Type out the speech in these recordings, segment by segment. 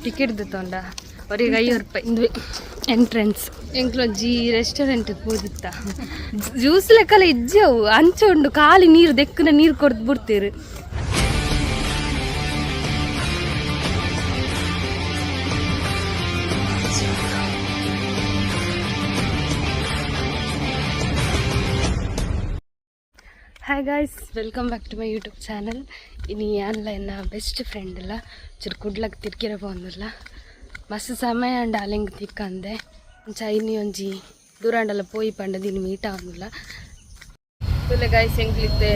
Ticket ತೊಂಡ ಅವ್ರಿಗೆ 50 ರೂಪಾಯಿ ಎಂಟ್ರೆನ್ಸ್ ಎಂಕ್ಲೊಂಜಿ ರೆಸ್ಟೋರೆಂಟ್ಗೆ ಹೋದಿತ್ತ ಜ್ಯೂಸ್ ಲೆಕ್ಕಲ್ಲ ಇಜ್ಜವು ಅಂಚ ಉಂಡು ಖಾಲಿ ನೀರು ದೆಕ್ಕನ ನೀರು ಕೊಡ್ದು ಬಿಡ್ತೀರಿ. Hi guys, welcome back to my YouTube channel. ಇನ್ನು ಏನಿಲ್ಲ ಎನ್ನ ಬೆಸ್ಟ್ ಫ್ರೆಂಡ್ ಇಲ್ಲ ಚೂರು ಕುಡ್ಲಕ್ಕೆ ತಿರ್ಗಿರ ಬಂದಿಲ್ಲ ಮಸ್ತ್ ಸಮಯ ಅಂಡ ಅಲೆಂಗೆ ತಿಕ್ಕಂದೆ ಚೈನಿ ಒಂಜಿ ದೂರಾಂಡಲ್ಲ ಪೋಯಿ ಪಂಡ ದಿನ ಮೀಟ ಆಗುಲ್ಲ ತುಲೆ ಗಾಯ್ಸ್ ಹೆಂಗ್ಲಿದ್ದೆ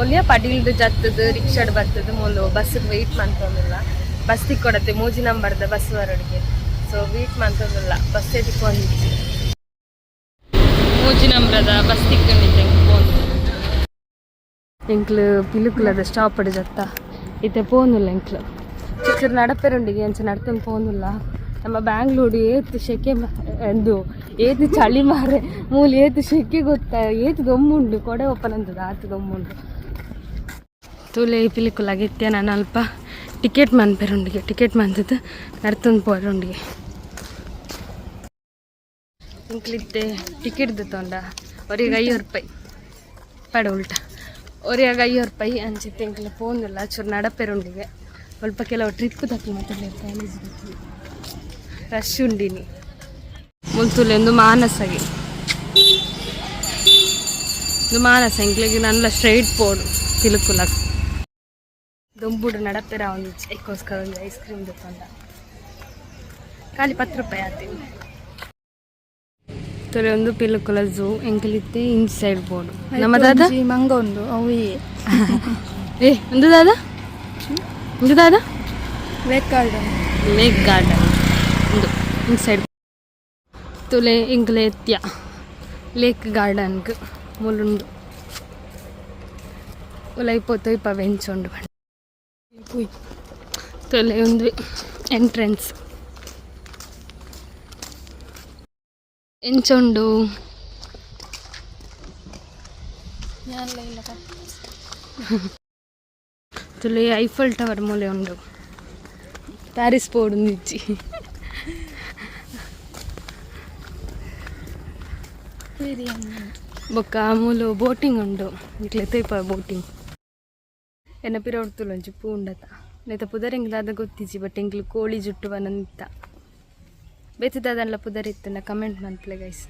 ಒಲಿಯ ಪಡಿಲ್ದು ಜತ್ತದು ರಿಕ್ಷಾಡ್ ಬರ್ತದೆ ಮೂಲು ಬಸ್ಸಿಗೆ ವೆಯ್ಟ್ ಮಾಡ್ತಂದಿಲ್ಲ. ಬಸ್ ತಿಕ್ಕೊಡತ್ತೆ ಮೂಜಿ ನಂಬರ್ದ ಬಸ್ ಹೊರಡಿಗೆ. ಸೊ ವೆಯ್ಟ್ ಮಾಡ್ತಂದಿಲ್ಲ, ಬಸ್ಸೇ ತಿಕ್ಕೊಂಡಿದ್ದೆ ಮೂಜಿ ನಂಬರದ ಬಸ್ ತಿಕ್ಕೊಂಡಿದ್ದೆ. ಎಂಕ್ಲು ಪಿಲುಕುಲದ ಸ್ಟಾಪ್ ಅಡಿ ಜತ್ತ ಇತ್ತೆ ಪೋನುಲ್ಲ ಎಂಕ್ಲು ಚಿಕ್ಕರು ನಡಪೆರೊಂಡಿಗೆ ಅಂಚೆ ನಡ್ಕೊಂಡು ಪೋನುಲ್ಲ. ನಮ್ಮ ಬ್ಯಾಂಗ್ಳೂರು ಏತು ಶೆಕೆ ಎಂದು ಏತು ಚಳಿ ಮಾರೆ ಮೂಲ ಏತು ಶೆಕೆ ಗೊತ್ತಾ ಏತು ದೊಮ್ಮುಂಡು ಕೊಡೆ ಒಪ್ಪನಂತದ ಆತು ದೊಮ್ಮುಂಡು ತೂಲೆ ಪಿಲುಕುಲಾಗ ಇತ್ತೆ. ನಾನು ಅಲ್ಪ ಟಿಕೆಟ್ ಮನ್ಪೆರೊಂಡಿಗೆ ಟಿಕೆಟ್ ಮಂತದ್ದು ನಡ್ತೊಂದು ಪೋರೊಂಡಿಗೆ ಎಂಕ್ಲಿತ್ತೆ ಟಿಕೆಟ್ ತೊಂಡ ಅವ್ರಿಗೆ 50 ರೂಪಾಯಿ ಪಡ ಉಲ್ಟ ಅವ್ರಿಗೆ 50 ರೂಪಾಯಿ ಅಂಚಿತ್ತೆ. ಎಂಕ್ಲ ಪೋನಿಲ್ಲ ಚೂರು ನಡಪೆರೊಂಡಿಗೆ ಸ್ವಲ್ಪ ಕೆಲವು ಟ್ರಿಪ್ ತಪ್ಪಿ ಮಾತಾಡಲಿ ಕಾಲೇಜ್ ರಶ್ ಉಂಡಿನಿ ಮುಲ್ತುಲೆ ಒಂದು ಮಾನಸಾಗಿ ಒಂದು ಮಾನಸ ಎಂಕ್ಲಿಗೆ ನನ್ನ ಸ್ಟ್ರೈಟ್ ಪೋಡು ತಿಳುಕುಲ ದೊಂಬುಡು ನಡಪೆರ ಒಂದು ಚೈಕೋಸ್ಕರ ಒಂದು ಐಸ್ ಕ್ರೀಮ್ ತಗೊಂಡ ಖಾಲಿ 10 ರೂಪಾಯಿ ಆತೀನಿ. ತೊಲೆ ಒಂದು ಪಿಲುಕುಲ ಝೂ ಎಂಕಲಿತ್ತೆ ಇನ್ಸೈಡ್ ಬೋರ್ಡು ನಮ್ಮ ದಾದ ಮಂಗ ಒಂದು ಅವು ಏ ಒಂದು ದಾದ ಒಂದು ದಾದ ಲೇಕ್ ಗಾರ್ಡನ್ ಒಂದು ಇನ್ಸೈಡ್ ತುಲೆ ಇಂಗ್ಲೆ ಎತ್ಯ ಲೇಕ್ ಗಾರ್ಡನ್ಗೆ ಮುಲುಂಡು ಉಲೈಪೋತು ಇಪ್ಪ ಬೆಂಚುಂಡು ತೊಲೆ ಒಂದು ಎಂಟ್ರೆನ್ಸ್ ಎಂಚುಂಡು ತುಲೆ ಐಫಲ್ ಟವರ್ ಮೂಲೆ ಉಂಡು ಪ್ಯಾರಿಸ್ ಪೋಡು ನಿಜ್ಜಿ ಬೊಕ್ಕ ಮೂಲು ಬೋಟಿಂಗ್ ಉಂಡು ಇಟ್ಲೆ ತೈಪ ಬೋಟಿಂಗ್ ಎನ್ನ ಪಿರವಡ್ತುಲು ಒಂಚಿ ಪೂ ಉಂಡತ ನೆತ ಪುದರೆಂಗ್ ದಾದ ಗೊತ್ತಿಜಿ ಬಟ್ ಎಂಗ್ಲು ಕೋಳಿ ಜುಟ್ಟು ಬನಂತ ಬೇತಿದಾದಲ್ಲ ಪುದರಿತ್ತನ್ನ ಕಮೆಂಟ್ ಮಾಡ್ತಲೆ ಗೈಸ್.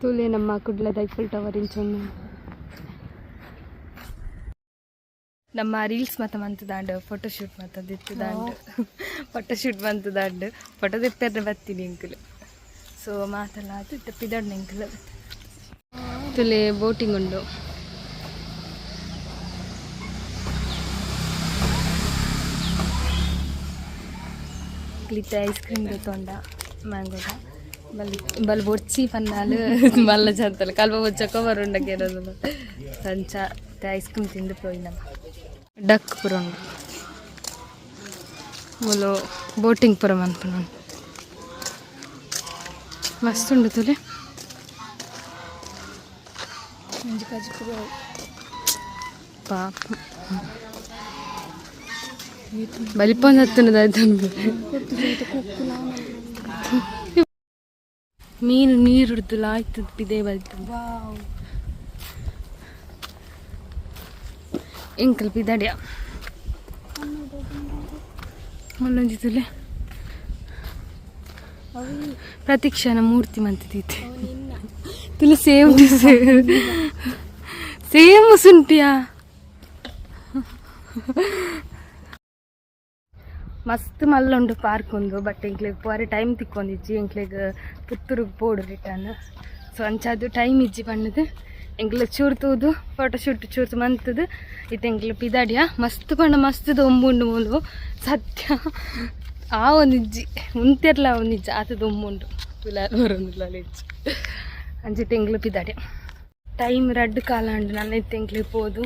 ತೂಲೆ ನಮ್ಮ ಕುಡ್ಲದ ಐಫಲ್ ಟವರ್ ಇಂಚೊಂದು ನಮ್ಮ ರೀಲ್ಸ್ ಮತ್ತು ಮಂತದಾಂಡು ಫೋಟೋಶೂಟ್ ಮತ್ತದಿತ್ತದಾಂಡು ಫೋಟೋಶೂಟ್ ಮಂತದಾಂಡು ಫೋಟೋ ತೆಪ್ಪೆರ್ರೆ ಬರ್ತೀನಿ ಎಂಕುಲು. ಸೊ ಮಾತಲ್ಲ ಅದು ತೆಪ್ಪಿದಾಂಡು ಎಂಕುಲು ತುಲೆ ಬೋಟಿಂಗ್ ಉಂಡು. ಕ್ಲಿತ್ತೆ ಐಸ್ ಕ್ರೀಮ್ ತೊಂಡ ಮ್ಯಾಂಗೋದ ಬಲ್ ಬೊಡ್ಚಿ ಪನ್ನಾಲು ಮಲ್ಲ ಚಂತಲ್ಲ ಕಲ್ಪ ಬೊಚ್ಚ ಕವರ್ ಉಂಡಕ್ಕೆ ಇರೋದು ಸಂಚ ಐಸ್ ಕ್ರೀಮ್ ತಿಂದು ಪೋಯಿ ನಮ್ಮ ಡಕ್ ಪುರ ಉಂಡು ಮೂಲು ಬೋಟಿಂಗ್ ಪುರ ಮನ್ಪುನ ಮಸ್ತ್ ಉಂಡು ತುಲೆ ಪಾಪ ಬಲಿಪೊಂದು ಹತ್ತುನದಾಯ್ತು ಮೀನು ನೀರು ಹಿಡ್ದು ಆಯ್ತು ಇದೇ ಬಲ್ತು ಎಂಕಲ್ ಪಿದಾಡ್ಯ ಮುಲ್ಲೊಂಜಿ ತುಲೆ ಪ್ರತೀಕ್ಷಾನ ಮೂರ್ತಿ ಮಂತಿದ್ದೀತೆ ತುಲೆ ಸೇಮ್ ಸುಂಟಿಯಾ ಮಸ್ತ್ ಮಲ್ಲ ಉಂಡು ಪಾರ್ಕ್ ಒಂದು ಬಟ್ ಎಂಕ್ಲೆಗ್ ಪೋರೆ ಟೈಮ್ ತಿಕ್ಕೊಂಡಿಜ್ಜಿ ಎಂಕ್ಲೆಗ್ ಪುತ್ತೂರಿಗೆ ಪೋಡು ರಿಟರ್ನ್. ಸೊ ಅಂಚಾದು ಟೈಮ್ ಇಜ್ಜಿ ಬಣ್ಣದು ಎಂಕ್ಲ ಚೂರು ತೂದು ಫೋಟೋಶೂಟ್ ಚೂರು ಮಂತದು ಇದು ಎಂಕ್ಲ ಪಿದಾಡ್ಯ ಮಸ್ತ್ ಪಂಡ ಮಸ್ತ್ ದೊಂಬುಂಡು ಮೂಲು ಸತ್ಯ ಆ ಒಂದಿಜ್ಜಿ ಉಂತೆರ್ಲ ಒಂದಿಜ್ಜಿ ಆತ ದೊಂಬುಂಡು ತುಲಾರು ಬರೋದಿಲ್ಲ ಇಜ್ಜಿ ಅಂಚಿತ್ತು ಎಂಕ್ಲ ಪಿದಾಡ್ಯ ಟೈಮ್ ರಡ್ಡು ಕಾಲ ಉಂಡು ನನ್ನ ಇತ್ತು ಎಂಕ್ಲೆಗ್ ಪೋದು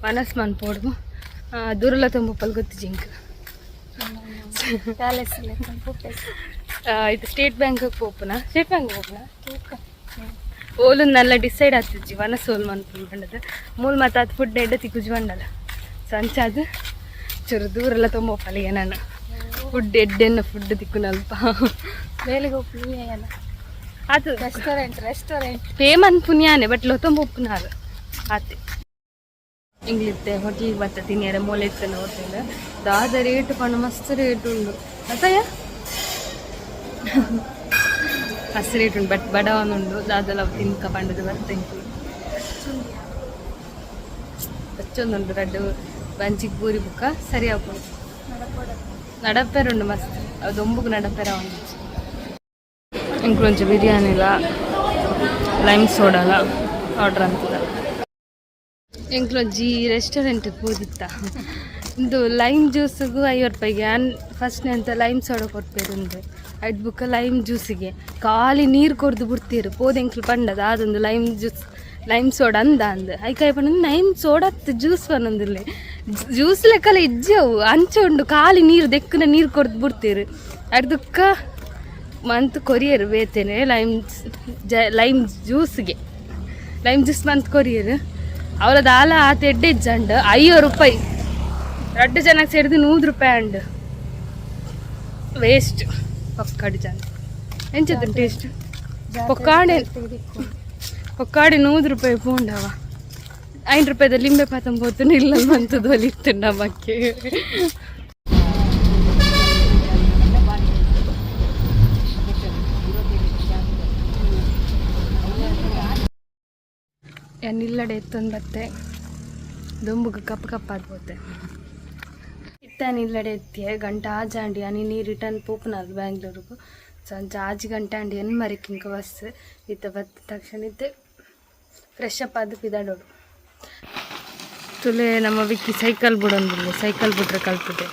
ಮನಸ್ ಮನ್ಪೋಡು ದೂರಲ್ಲ ತುಂಬ ಗೊತ್ತಿಜ್ಜಿ ಎಂಕ್ ಇದು ಸ್ಟೇಟ್ ಬ್ಯಾಂಕ್ ಹೋಗ್ಪುನ ಸ್ಟೇಟ್ ಬ್ಯಾಂಕ್ ಹೋಗ್ನ ಓಲು ನಲ್ಲ ಡಿಸೈಡ್ ಆಗ್ತಿಜ್ಜಿ ವನಸ್ ಓಲ್ ಮನ್ಪುನ್ ಬಂಡದ ಮೂಲ ಮತ್ತು ಅದು ಫುಡ್ ಎಡ್ಡ ತಿಕ್ಕುಜಿ ಬಂಡಲ್ಲ ಸಂಚಾದ ಚೂರು ದೂರೆಲ್ಲ ತುಂಬ ಒಪ್ಪಲಿಗೆ ನಾನು ಫುಡ್ ಎಡ್ಡೆನ್ನ ಫುಡ್ ತಿಕ್ಕುನಲ್ಪ ಬೇಲೆಗೆ ಒಪ್ಪುನಿಯಲ್ಲ ಅದು ರೆಸ್ಟೋರೆಂಟ್ ಪೇಮನ್ ಪುಣ್ಯಾನೆ ಬಟ್ ಲೊತ್ತೊಂಬ ಒಪ್ಪುನಾರು ಆತೆ ಇಂಗ್ಲಿತ್ತೆ ಹೋಟೆಲ್ ಬತ್ತ ತಿನ್ನಿಯಾರೆ ಮೂಲೆ ಇತ್ತನ ಹೋಟೆಲ್ ದಾದ ರೇಟ್ ಪಣ ಮಸ್ತ್ ರೇಟ್ ಉಂಡು ಅತ್ತಯ್ಯ ಮಸ್ತ್ ರೇಟ್ ಉಂಡು ಬಟ್ ಬಡವನುಂಡು ದಾದಲ ತಿನ್ಕ ಪಂಡದು ಬರ್ತಂಕಿ ಹಚ್ಚೊಂದುಂಡು ರಡ್ಡು ಬಂಚಿಗೆ ಪೂರಿ ಬುಕ್ಕ ಸರಿ ಹಾಕೊಂಡು ನಡಪೆರುಂಡು ಮಸ್ತ್ ಅದು ಒಂಬುಗೆ ನಡಪೆರ ಒಂದು ಇಂಕೊಂಚ ಬಿರಿಯಾನಿಲ ಲೈಮ್ ಸೋಡಲ ಆರ್ಡ್ರ್ ಅಂತದ ಎಂಕ್ಲೊಂಜಿ ರೆಸ್ಟೋರೆಂಟ್ಗೆ ಹೋದಿತ್ತ ಇದು ಲೈಮ್ ಜ್ಯೂಸಿಗೂ 50 ರೂಪಾಯಿಗೆ ಫಸ್ಟ್ನೇ ಅಂತ ಲೈಮ್ ಸೋಡಾ ಕೊಡ್ಪೇರುಂದು ಐದು ಬುಕ್ಕ ಲೈಮ್ ಜ್ಯೂಸಿಗೆ ಖಾಲಿ ನೀರು ಕೊಡ್ದು ಬಿಡ್ತೀರು ಪೋದೆಂಕ್ಲು ಪಂಡದ ಅದೊಂದು ಲೈಮ್ ಸೋಡಾ ಅಂದ ಐಕಾಯಿ ಪಂಡ ಲೈಮ್ ಸೋಡಾ ಜ್ಯೂಸ್ ಪನ್ನೊಂದಿಲ್ಲ ಜ್ಯೂಸ್ ಲೆಕ್ಕಲ್ಲ ಇಜ್ಜವು ಅಂಚುಂಡು ಖಾಲಿ ನೀರು ದೆಕ್ಕನ ನೀರು ಕೊಡ್ದು ಬಿಡ್ತೀರು ಅದಕ್ಕ ಮಂತ್ ಕೊರಿಯರ್ ಬೇತೇನೆ ಲೈಮ್ ಜ್ಯೂಸ್ಗೆ ಲೈಮ್ ಜ್ಯೂಸ್ ಮಂತ್ ಕೊರಿಯರ್ ಅವಳದ ಆಲ ಆತ ಎಡ್ಡೆ ಇಜ್ಜಂಡು 50 ರೂಪಾಯಿ 2 ಜನಕ್ಕೆ ಸೇರಿದು 100 ರೂಪಾಯಿ ಅಂಡು ವೇಸ್ಟ್ ಪೊಕ್ಕಾಡಿ ಜನ ಎಂಚದ ಟೇಸ್ಟ್ ಪೊಕ್ಕಾಡಿ 100 ರೂಪಾಯಿ ಪೂಂಡವ 5 ರೂಪಾಯಿದ ಲಿಂಬೆ ಪಾತಂಬೋತು ಇಲ್ಲ ಮಂತದ್ದು ಅಲ್ಲಿ ಇತ್ತು ನಮ್ಮಕ್ಕೆ ನಿಲ್ಲಡೆ ಎತ್ತೊಂದು ಬತ್ತೆ ದೊಂಬುಗ ಕಪ್ಪಾದ್ಬೋತೆ ಇತ್ತ ಎತ್ತಿಯ ಗಂಟೆ ಆಜಾಂಡಿ ನೀ ರಿಟರ್ನ್ ಪೋಪುನದು ಬ್ಯಾಂಗ್ಳೂರಿಗೂ ಸಂಜೆ 6 ಗಂಟೆ ಅಂಡಿ ಏನು ಮರಿಕಿಂಕ ಬಸ್ ಇತ್ತ ಬತ್ತ ತಕ್ಷಣ ಇತ್ತೆ ಫ್ರೆಶ್ ಅಪ್ ಆದ ಪಿದಾಡೋಡು ತುಲೆ ನಮ್ಮ ವಿಕ್ಕಿ ಸೈಕಲ್ ಬಿಡೋದಿಲ್ಲ ಸೈಕಲ್ ಬಿಟ್ರೆ ಕಲ್ತಿದೆ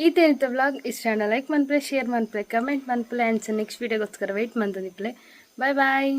ಈತೇನಿತ್ತು ವ್ಲಾಗ್ ಇಷ್ಟ ಲೈಕ್ ಮನ್ಪ್ಲೆ ಶೇರ್ ಮನ್ಪ್ಲೆ ಕಮೆಂಟ್ ಮನ್ಪ್ಲೆ ಆ್ಯಂಡ್ ನೆಕ್ಸ್ಟ್ ವೀಡಿಯೋಗೋಸ್ಕರ ವೆಯ್ಟ್ ಮಂತದಿಪ್ಲೆ ಬಾಯ್ ಬಾಯ್.